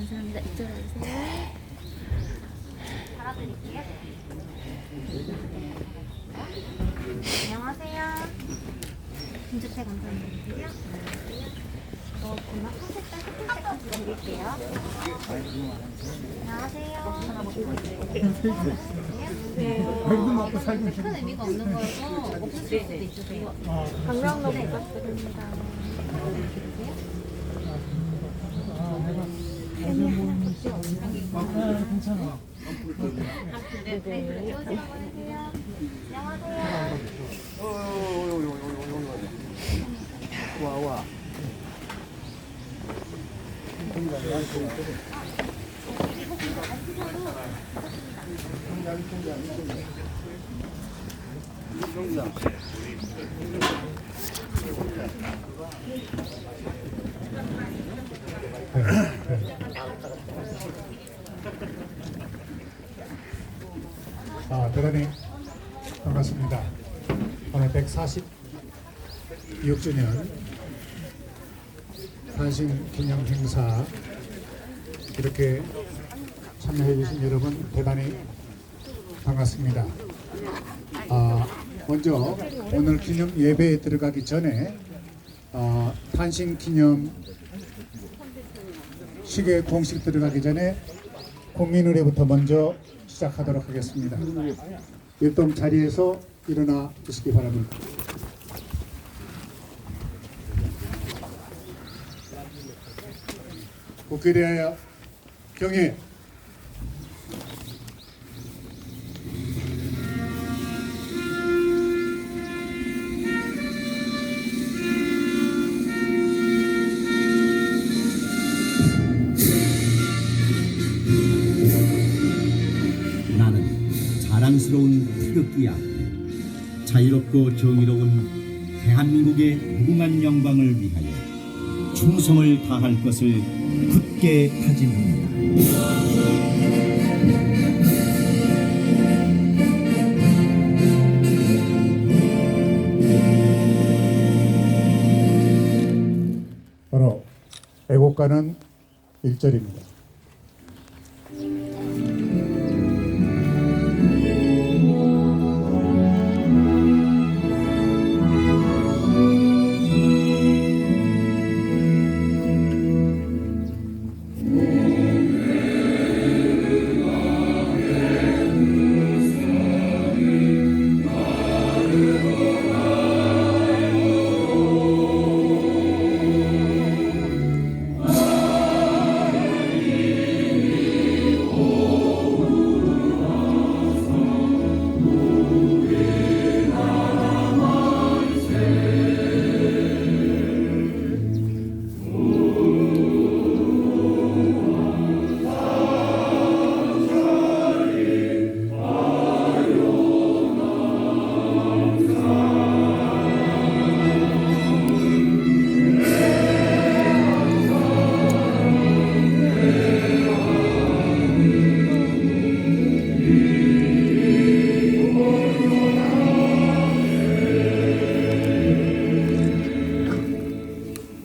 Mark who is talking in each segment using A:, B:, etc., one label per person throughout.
A: 감사합니다. 이쪽으로 오세요.
B: 달아드릴게요. 안녕하세요. 김주태 감사드리고요. 그만 한 색깔 색깔까지 드릴게요. 안녕하세요. 큰 의미가 없는 거여서 없으실 수도 있으세요.
A: 방명록 부탁드립니다.
C: 괜찮아.
B: 네, 요즘 한번 해주세요. 안녕하세요.
C: 와. 대단히 반갑습니다. 오늘 146주년 탄신 기념 행사 이렇게 참여해 주신 여러분 대단히 반갑습니다. 먼저 오늘 기념 예배에 들어가기 전에 탄신 기념 식에 공식 들어가기 전에 국민의례부터 먼저 시작하도록 하겠습니다. 일동 자리에서 일어나 주시기 바랍니다. 국회에 대하여 경애.
D: 나는 자랑스러운 태극기야. 자유롭고 정의로운 대한민국의 무궁한 영광을 위하여 충성을 다할 것을 굳게 다짐합니다.
C: 바로 애국가는 1절입니다.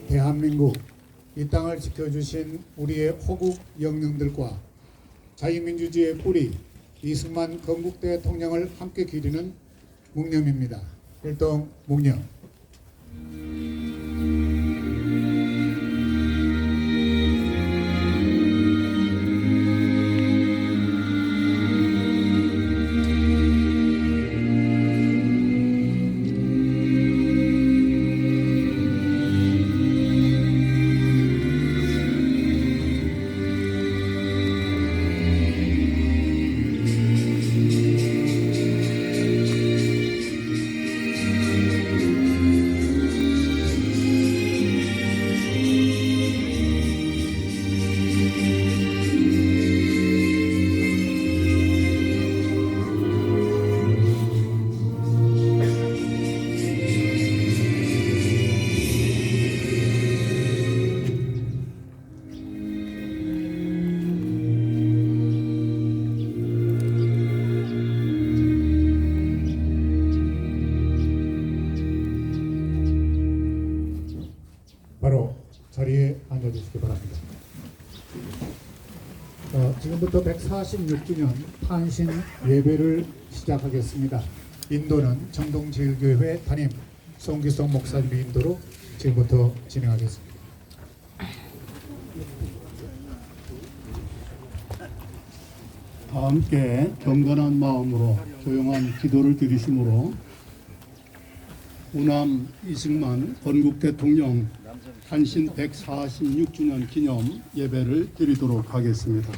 C: 대한민국 이 땅을 지켜주신 우리의 호국 영령들과 자유민주주의의 뿌리 이승만 건국대 대통령을 함께 기리는 묵념입니다. 일동 묵념. 지금부터 146주년 탄신 예배를 시작하겠습니다. 인도는 정동제일교회 담임 송기성 목사님의 인도로 지금부터 진행하겠습니다.
E: 다 함께 경건한 마음으로 조용한 기도를 드리심으로 우남 이승만 건국 대통령 탄신 146주년 기념 예배를 드리도록 하겠습니다.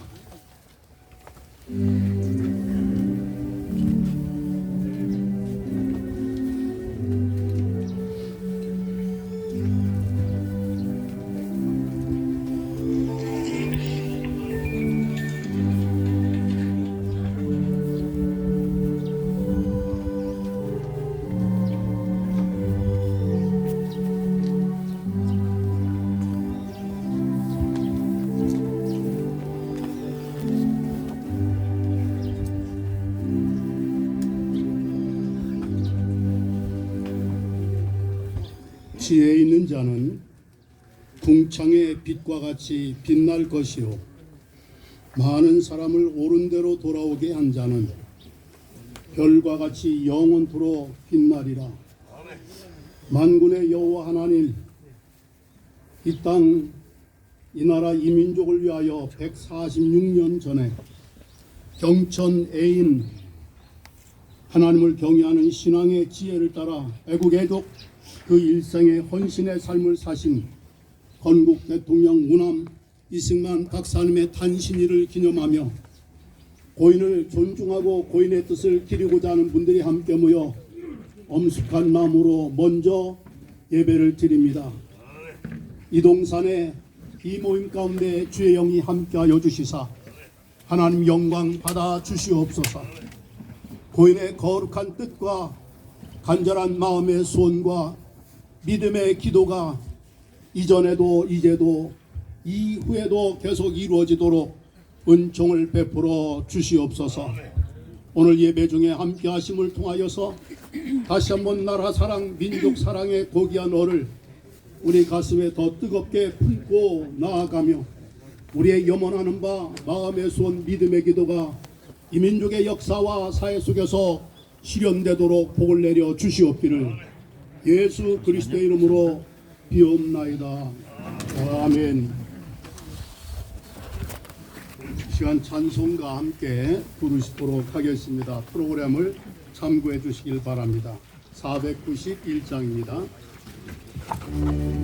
E: 지혜 있는 자는 궁창의 빛과 같이 빛날 것이요 많은 사람을 옳은 대로 돌아오게 한 자는 별과 같이 영원토록 빛나리라. 만군의 여호와 하나님, 이 땅, 이 나라 이 민족을 위하여 146년 전에 경천 애인 하나님을 경외하는 신앙의 지혜를 따라 애국애독 그 일생의 헌신의 삶을 사신 건국 대통령 우남 이승만 박사님의 탄신일을 기념하며 고인을 존중하고 고인의 뜻을 기리고자 하는 분들이 함께 모여 엄숙한 마음으로 먼저 예배를 드립니다. 이동산의 이 모임 가운데 주의 영이 함께하여 주시사 하나님 영광 받아 주시옵소서. 고인의 거룩한 뜻과 간절한 마음의 소원과 믿음의 기도가 이전에도 이제도 이후에도 계속 이루어지도록 은총을 베풀어 주시옵소서. 오늘 예배 중에 함께 하심을 통하여서 다시 한번 나라 사랑 민족 사랑의 고귀한 얼을 우리 가슴에 더 뜨겁게 품고 나아가며 우리의 염원하는 바 마음의 소원 믿음의 기도가 이 민족의 역사와 사회 속에서 실현되도록 복을 내려 주시옵기를 예수 그리스도의 이름으로 비옵나이다. 아멘. 시간 찬송과 함께 부르시도록 하겠습니다. 프로그램을 참고해 주시길 바랍니다. 491장입니다.
F: Amen.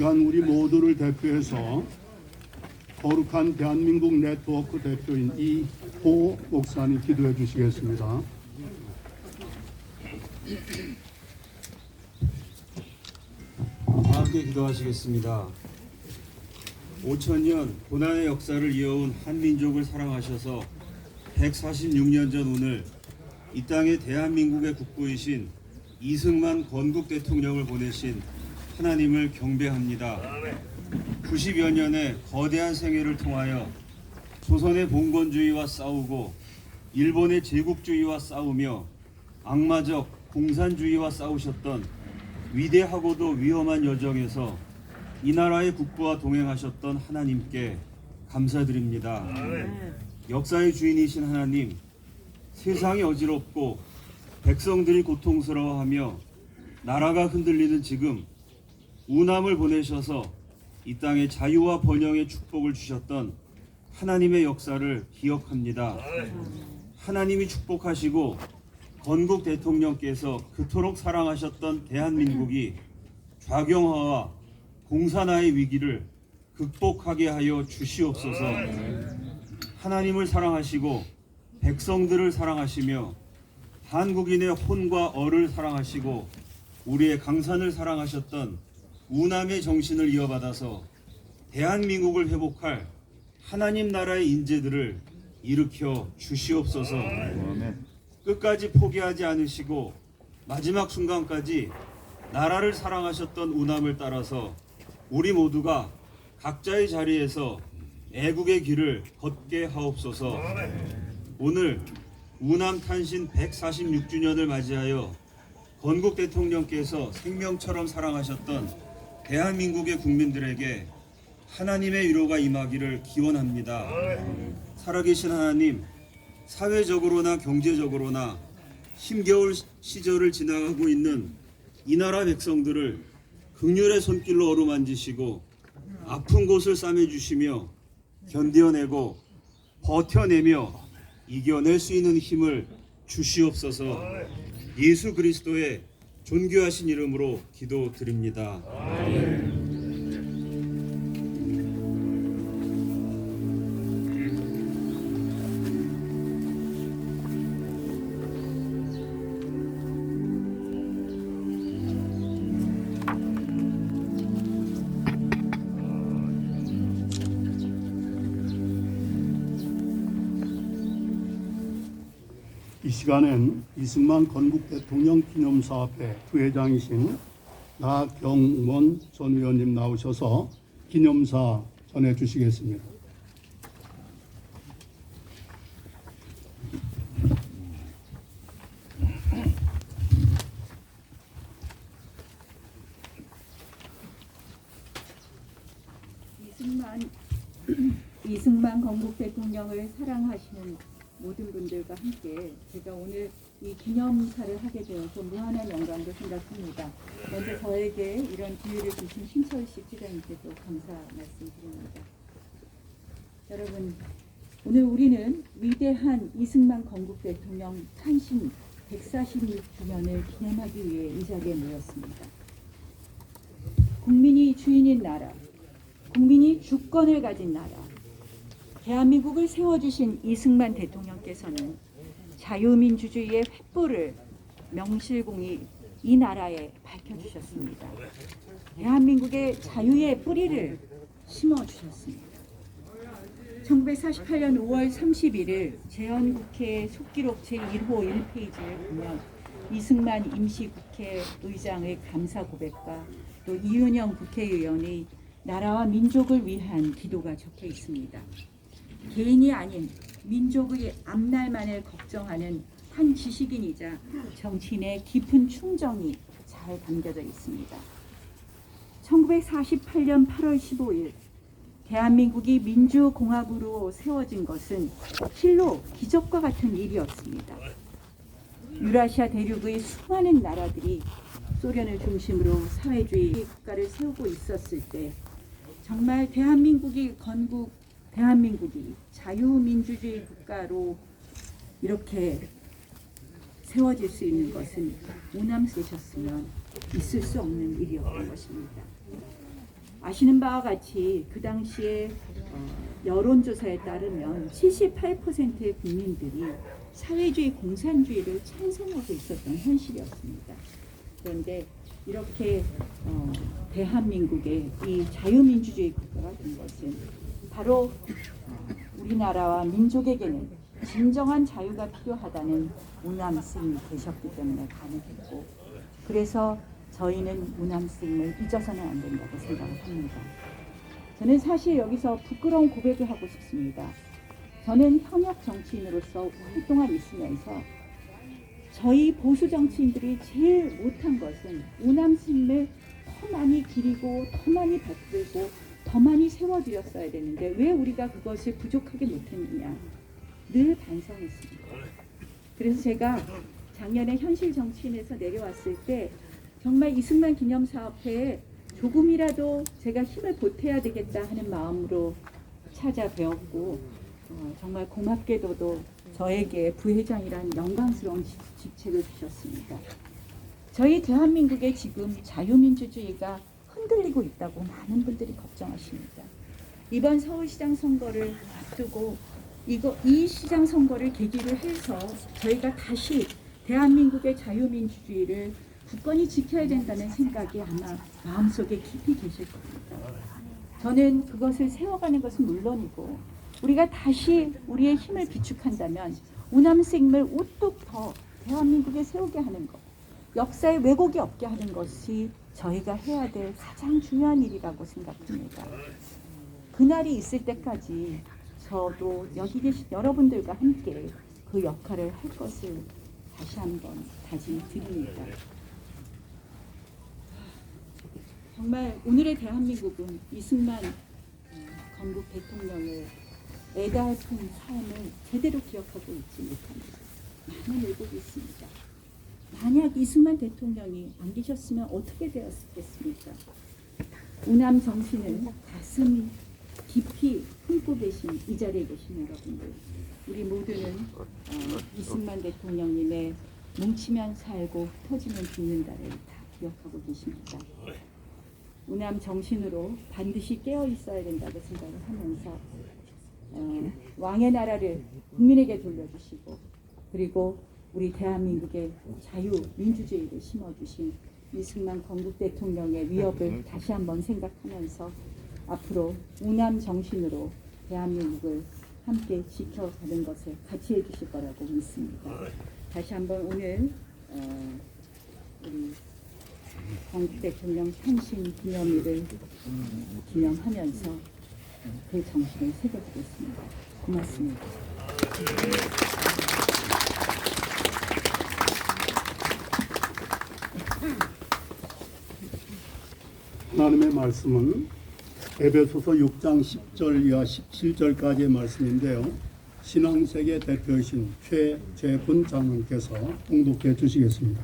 E: 시간 우리 모두를 대표해서 거룩한 대한민국 네트워크 대표인 이호 목사님 기도해 주시겠습니다.
F: 함께 기도하시겠습니다. 5천년 고난의 역사를 이어온 한민족을 사랑하셔서 146년 전 오늘 이 땅에 대한민국의 국부이신 이승만 건국 대통령을 보내신 하나님을 경배합니다. 90여 년의 거대한 생애를 통하여 조선의 봉건주의와 싸우고 일본의 제국주의와 싸우며 악마적 공산주의와 싸우셨던 위대하고도 위험한 여정에서 이 나라의 국부와 동행하셨던 하나님께 감사드립니다. 역사의 주인이신 하나님, 세상이 어지럽고 백성들이 고통스러워하며 나라가 흔들리는 지금 우남을 보내셔서 이 땅에 자유와 번영의 축복을 주셨던 하나님의 역사를 기억합니다. 하나님이 축복하시고 건국 대통령께서 그토록 사랑하셨던 대한민국이 좌경화와 공산화의 위기를 극복하게 하여 주시옵소서. 하나님을 사랑하시고 백성들을 사랑하시며 한국인의 혼과 어를 사랑하시고 우리의 강산을 사랑하셨던 우남의 정신을 이어받아서 대한민국을 회복할 하나님 나라의 인재들을 일으켜 주시옵소서. 끝까지 포기하지 않으시고 마지막 순간까지 나라를 사랑하셨던 우남을 따라서 우리 모두가 각자의 자리에서 애국의 길을 걷게 하옵소서. 오늘 우남 탄신 146주년을 맞이하여 건국 대통령께서 생명처럼 사랑하셨던 대한민국의 국민들에게 하나님의 위로가 임하기를 기원합니다. 살아계신 하나님, 사회적으로나 경제적으로나 힘겨울 시절을 지나가고 있는 이 나라 백성들을 긍휼의 손길로 어루만지시고 아픈 곳을 싸매주시며 견뎌내고 버텨내며 이겨낼 수 있는 힘을 주시옵소서. 예수 그리스도의 존귀하신 이름으로 기도드립니다.
E: 이 시간엔 이승만 건국 대통령 기념사업회 부회장이신 나경원 전 의원님 나오셔서 기념사 전해 주시겠습니다.
G: 이승만 건국 대통령을 사랑하시는 모든 분들과 함께 제가 오늘 이 기념사를 하게 되어서 무한한 영광도 생각합니다. 먼저 저에게 이런 기회를 주신 신철식 지사님께도 감사 말씀드립니다. 여러분, 오늘 우리는 위대한 이승만 건국 대통령 탄신 146주년을 기념하기 위해 이 자리에 모였습니다. 국민이 주인인 나라, 국민이 주권을 가진 나라, 대한민국을 세워주신 이승만 대통령께서는 자유민주주의의 횃불을 명실공히 이 나라에 밝혀주셨습니다. 대한민국의 자유의 뿌리를 심어주셨습니다. 1948년 5월 31일 재헌국회 속기록 제1호 1페이지를 보면 이승만 임시국회 의장의 감사 고백과 또 이은영 국회의원의 나라와 민족을 위한 기도가 적혀 있습니다. 개인이 아닌 민족의 앞날만을 걱정하는 한 지식인이자 정치인의 깊은 충정이 잘 담겨져 있습니다. 1948년 8월 15일 대한민국이 민주공화국으로 세워진 것은 실로 기적과 같은 일이었습니다. 유라시아 대륙의 수많은 나라들이 소련을 중심으로 사회주의 국가를 세우고 있었을 때 정말 대한민국이 자유민주주의 국가로 이렇게 세워질 수 있는 것은 우남 쓰셨으면 있을 수 없는 일이었던 것입니다. 아시는 바와 같이 그 당시에 여론조사에 따르면 78%의 국민들이 사회주의 공산주의를 찬성하고 있었던 현실이었습니다. 그런데 이렇게 대한민국의 이 자유민주주의 국가가 된 것은 바로 우리나라와 민족에게는 진정한 자유가 필요하다는 우남스님이 계셨기 때문에 가능했고, 그래서 저희는 우남스님을 잊어서는 안 된다고 생각을 합니다. 저는 사실 여기서 부끄러운 고백을 하고 싶습니다. 저는 현역 정치인으로서 오랫동안 있으면서 저희 보수 정치인들이 제일 못한 것은 우남스님을 더 많이 기리고 더 많이 받들고 더 많이 세워드렸어야 되는데 왜 우리가 그것을 부족하게 못했느냐 늘 반성했습니다. 그래서 제가 작년에 현실 정치인에서 내려왔을 때 정말 이승만 기념사업회에 조금이라도 제가 힘을 보태야 되겠다 하는 마음으로 찾아뵈었고, 정말 고맙게도도 저에게 부회장이란 영광스러운 직책을 주셨습니다. 저희 대한민국의 지금 자유민주주의가 흔들리고 있다고 많은 분들이 걱정하십니다. 이번 서울시장 선거를 앞두고 이 시장 선거를 계기로 해서 저희가 다시 대한민국의 자유민주주의를 굳건히 지켜야 된다는 생각이 아마 마음속에 깊이 계실 겁니다. 저는 그것을 세워가는 것은 물론이고 우리가 다시 우리의 힘을 비축한다면 우남스님을 우뚝 더 대한민국에 세우게 하는 것, 역사에 왜곡이 없게 하는 것이 저희가 해야 될 가장 중요한 일이라고 생각합니다. 그날이 있을 때까지 저도 여기 계신 여러분들과 함께 그 역할을 할 것을 다시 한번 다짐드립니다. 정말 오늘의 대한민국은 이승만 건국 대통령의 애달픈 삶을 제대로 기억하고 있지 못합니다. 많은 왜곡이 있습니다. 만약 이승만 대통령이 안 계셨으면 어떻게 되었겠습니까? 우남 정신을 가슴 깊이 품고 계신 이 자리에 계신 여러분들, 우리 모두는 이승만 대통령님의 뭉치면 살고 터지면 죽는다를 다 기억하고 계십니다. 우남 정신으로 반드시 깨어 있어야 된다고 생각을 하면서 왕의 나라를 국민에게 돌려주시고, 그리고 우리 대한민국의 자유민주주의를 심어주신 이승만 건국 대통령의 위협을 다시 한번 생각하면서 앞으로 우남 정신으로 대한민국을 함께 지켜가는 것을 같이 해주실 거라고 믿습니다. 다시 한번 오늘 우리 건국 대통령 탄신 기념일을 기념하면서 그 정신을 새겨보겠습니다. 고맙습니다.
E: 하나님의 말씀은 에베소서 6장 10절 이하 17절까지의 말씀인데요. 신앙세계 대표이신 최재분 장로께서 봉독해 주시겠습니다.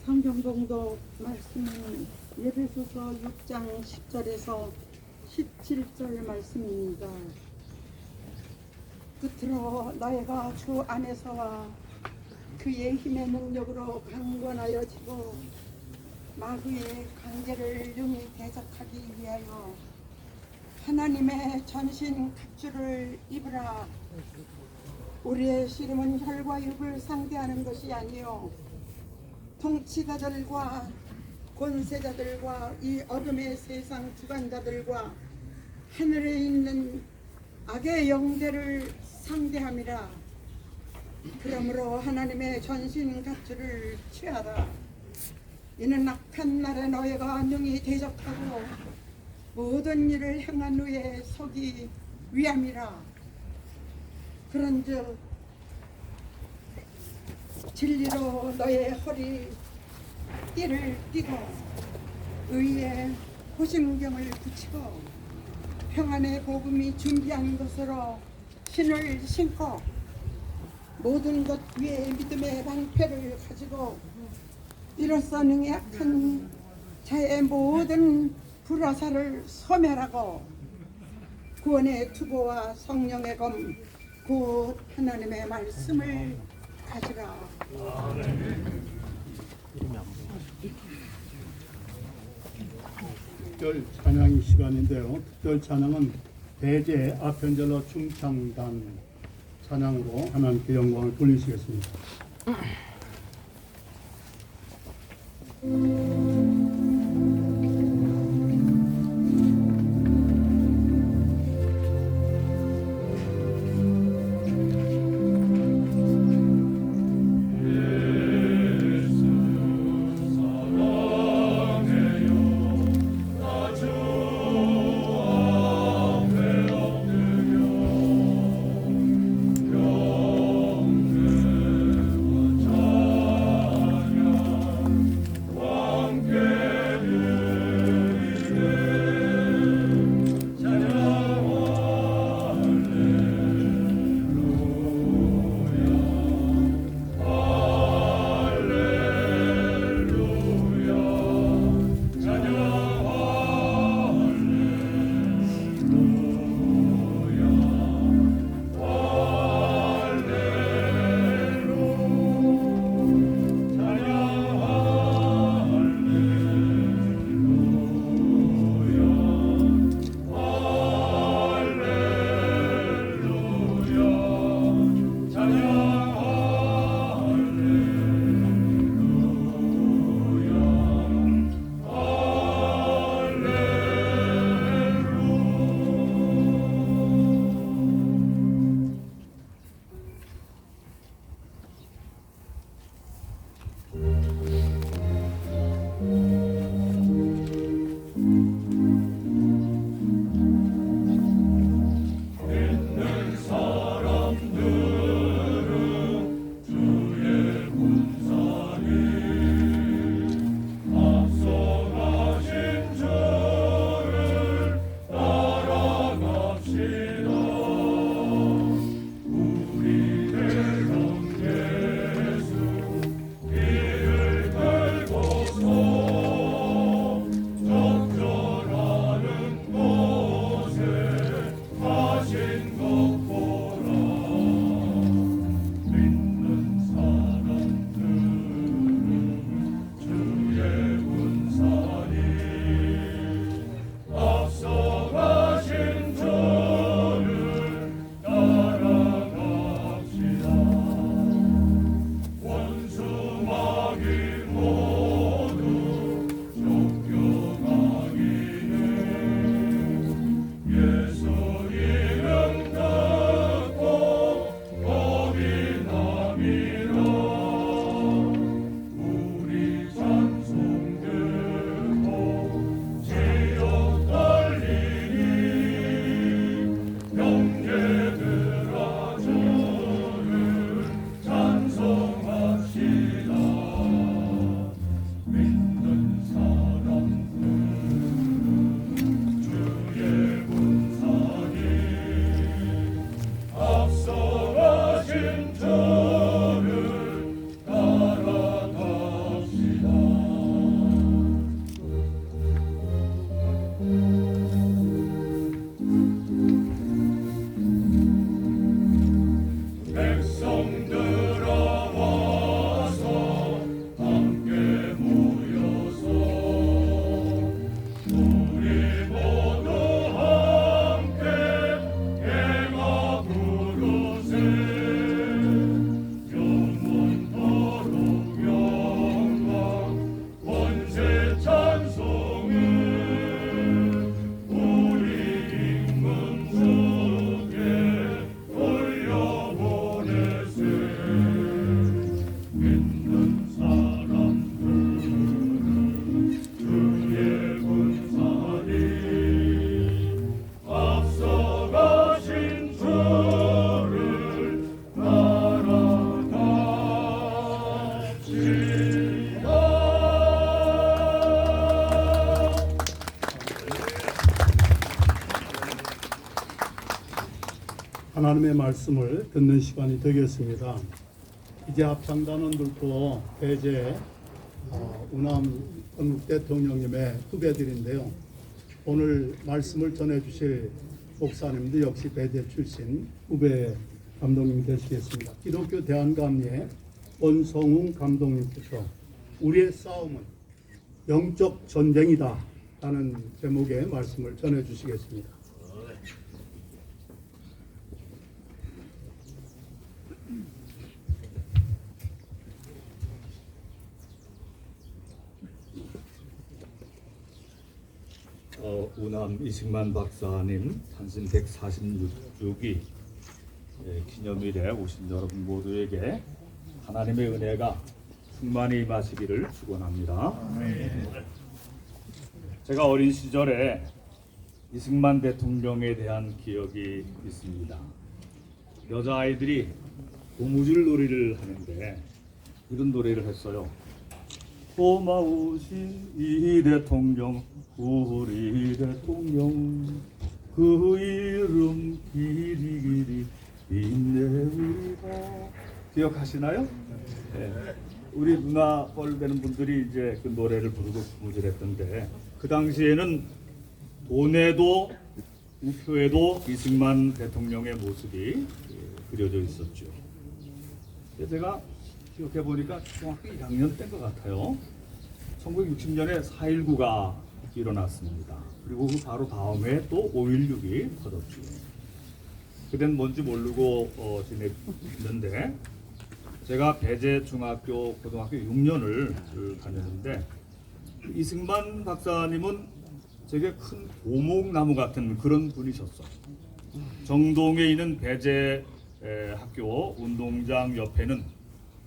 H: 성경봉독 말씀은 에베소서 6장 10절에서 17절 말씀입니다. 끝으로 너희가 주 안에서와 그의 힘의 능력으로 강건하여지고 마귀의 강제를 능히 대적하기 위하여 하나님의 전신 갑주를 입으라. 우리의 씨름은 혈과 육을 상대하는 것이 아니요 통치자들과 권세자들과 이 어둠의 세상 주관자들과 하늘에 있는 악의 영들을 상대함이라. 그러므로 하나님의 전신 갑주를 취하라. 이는 악한 날에 너희가 능히 대적하고 모든 일을 행한 후에 서기 위함이라. 그런즉 진리로 너의 허리 띠를 띠고 의의 호심경을 붙이고 평안의 복음이 준비한 것으로 신을 신고 모든 것 위에 믿음의 방패를 가지고 이로써 능히 악한 자의 모든 불화살을 소멸하고 구원의 투보와 성령의 검 곧 하나님의 말씀을 가지라.
E: 특별 찬양이 시간인데요. 특별 찬양은 대제 아편절로 충창단 찬양으로 하나님께 영광을 돌리시겠습니다. 하나님의 말씀을 듣는 시간이 되겠습니다. 이제 합창단원들도 대제 운암 건국 대통령님의 후배들인데요. 오늘 말씀을 전해주실 목사님도 역시 배재 출신 후배 감독님 되시겠습니다. 기독교 대한감리의 원성웅 감독님께서 우리의 싸움은 영적 전쟁이다 라는 제목의 말씀을 전해주시겠습니다.
I: 우남 이승만 박사님 탄신 146주기 기념일에 오신 여러분 모두에게 하나님의 은혜가 충만히 임하시기를 축원합니다. 제가 어린 시절에 이승만 대통령에 대한 기억이 있습니다. 여자아이들이 고무줄 놀이를 하는데 이런 노래를 했어요. 고마우신 이 대통령, 우리 대통령, 그 이름 길이 인내우리가. 기억하시나요? 네. 우리 누나 뻘 되는 분들이 이제 그 노래를 부르고 고무줄했던데, 그 당시에는 돈에도 우표에도 이승만 대통령의 모습이 그려져 있었죠. 제가 기억해 보니까 중학교 1학년 때인 것 같아요. 1960년에 4.19가 일어났습니다. 그리고 그 바로 다음에 또 5.16이 터졌죠. 그땐 뭔지 모르고 지냈는데, 제가 배재 중학교, 고등학교 6년을 다녔는데, 이승만 박사님은 되게 큰 고목나무 같은 그런 분이셨어요. 정동에 있는 배재 학교 운동장 옆에는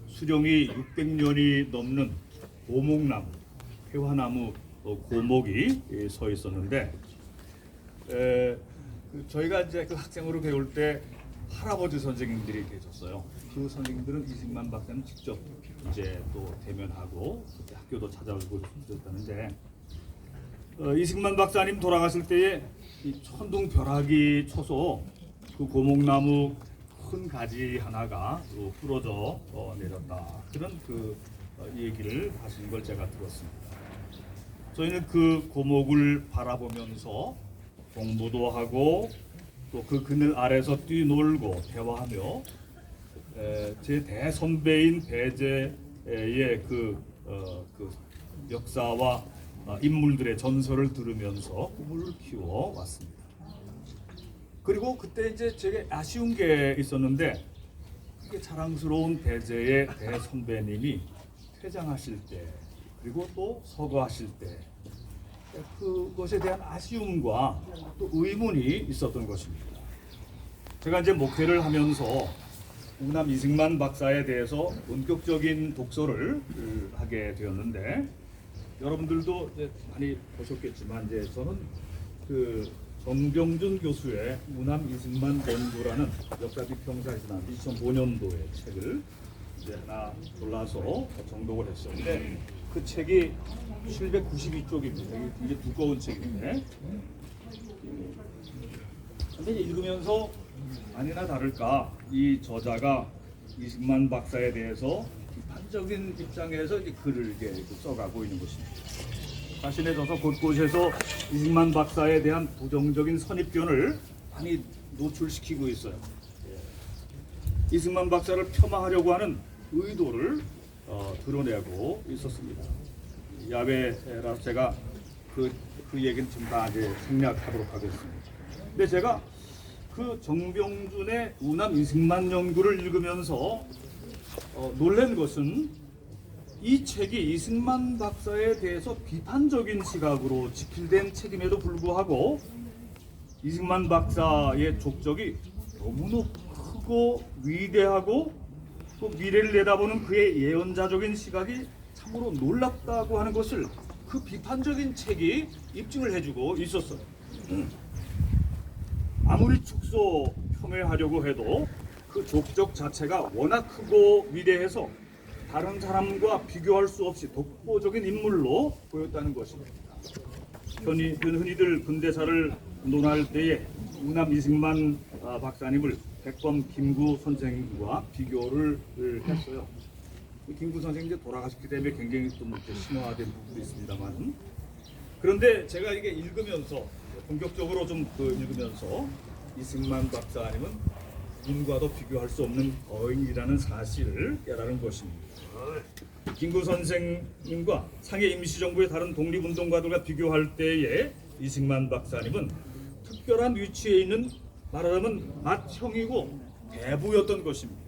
I: 수령이 600년이 넘는 고목나무, 회화나무 고목이 서 있었는데, 저희가 이제 그 학생으로 배울 때 할아버지 선생님들이 계셨어요. 그 선생님들은 이승만 박사님 직접 이제 또 대면하고 그때 학교도 찾아오고 그랬다는데, 이승만 박사님 돌아가실 때에 이 천둥 벼락이 쳐서 그 고목나무 큰 가지 하나가 부러져 내렸다, 그런 그 얘기를 하시는 걸 제가 들었습니다. 저희는 그 고목을 바라보면서 공부도 하고 또 그 그늘 아래서 뛰놀고 대화하며 제 대선배인 배재의 그 역사와 인물들의 전설을 들으면서 꿈을 키워 왔습니다. 그리고 그때 이제 제게 아쉬운 게 있었는데, 그게 자랑스러운 배재의 대선배님이 퇴장하실 때, 그리고 또 서거하실 때, 그것에 대한 아쉬움과 또 의문이 있었던 것입니다. 제가 이제 목회를 하면서 우남 이승만 박사에 대해서 본격적인 독서를 하게 되었는데, 여러분들도 이제 많이 보셨겠지만, 이제 저는 그 정병준 교수의 우남 이승만 연구라는 역사 비평사에서 나온 2005년도의 책을 이제 하나 골라서 정독을 했었는데, 그 책이 792쪽입니다. 이게 두꺼운 책인데, 근데 읽으면서 아니나 다를까 이 저자가 이승만 박사에 대해서 비판적인 입장에서 이제 글을 이렇게 써가고 있는 것입니다. 자신의 저서 곳곳에서 이승만 박사에 대한 부정적인 선입견을 많이 노출시키고 있어요. 이승만 박사를 폄하하려고 하는 의도를 드러내고 있었습니다. 야외라서 제가 그 얘기는 좀 다 이제 생략하도록 하겠습니다. 근데 제가 그 정병준의 우남 이승만 연구를 읽으면서 놀란 것은, 이 책이 이승만 박사에 대해서 비판적인 시각으로 집필된 책임에도 불구하고 이승만 박사의 족적이 너무나 크고 위대하고 또 미래를 내다보는 그의 예언자적인 시각이 참으로 놀랍다고 하는 것을 그 비판적인 책이 입증을 해주고 있었어요. 아무리 축소 폄훼하려고 해도 그 족적 자체가 워낙 크고 위대해서 다른 사람과 비교할 수 없이 독보적인 인물로 보였다는 것입니다. 흔히들 근대사를 논할 때에 우남 이승만 박사님을 백범 김구 선생과 비교를 했어요. 김구 선생이 이제 돌아가셨기 때문에 굉장히 좀 심화된 부분도 있습니다만, 그런데 제가 이게 읽으면서 본격적으로 좀 읽으면서 이승만 박사님은 인과도 비교할 수 없는 거인이라는 사실을 깨달은 것입니다. 김구 선생님과 상해 임시정부의 다른 독립운동가들과 비교할 때에 이승만 박사님은 특별한 위치에 있는 말하자면 맏형이고 대부였던 것입니다.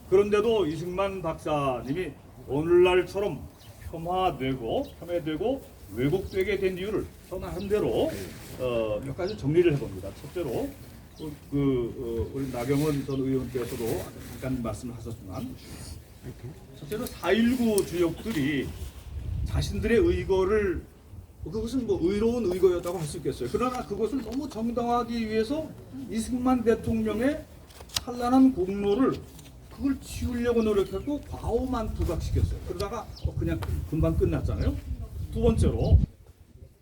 I: 그런데도 이승만 박사님이 오늘날처럼 폄하되고 왜곡되게 된 이유를 저 나름대로 몇 가지 정리를 해봅니다. 첫째로 우리 나경원 전 의원께서도 잠깐 말씀을 하셨지만, 첫째로 4.19 주역들이 자신들의 의거를, 그것은 뭐 의로운 의거였다고 할 수 있겠어요. 그러나 그것을 너무 정당화하기 위해서 이승만 대통령의 찬란한 공로를 그걸 지우려고 노력했고 과오만 부각시켰어요. 그러다가 그냥 금방 끝났잖아요. 두 번째로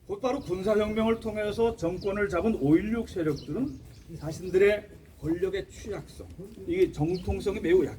I: 곧바로 군사혁명을 통해서 정권을 잡은 5.16 세력들은 자신들의 권력의 취약성, 이게 정통성이 매우 약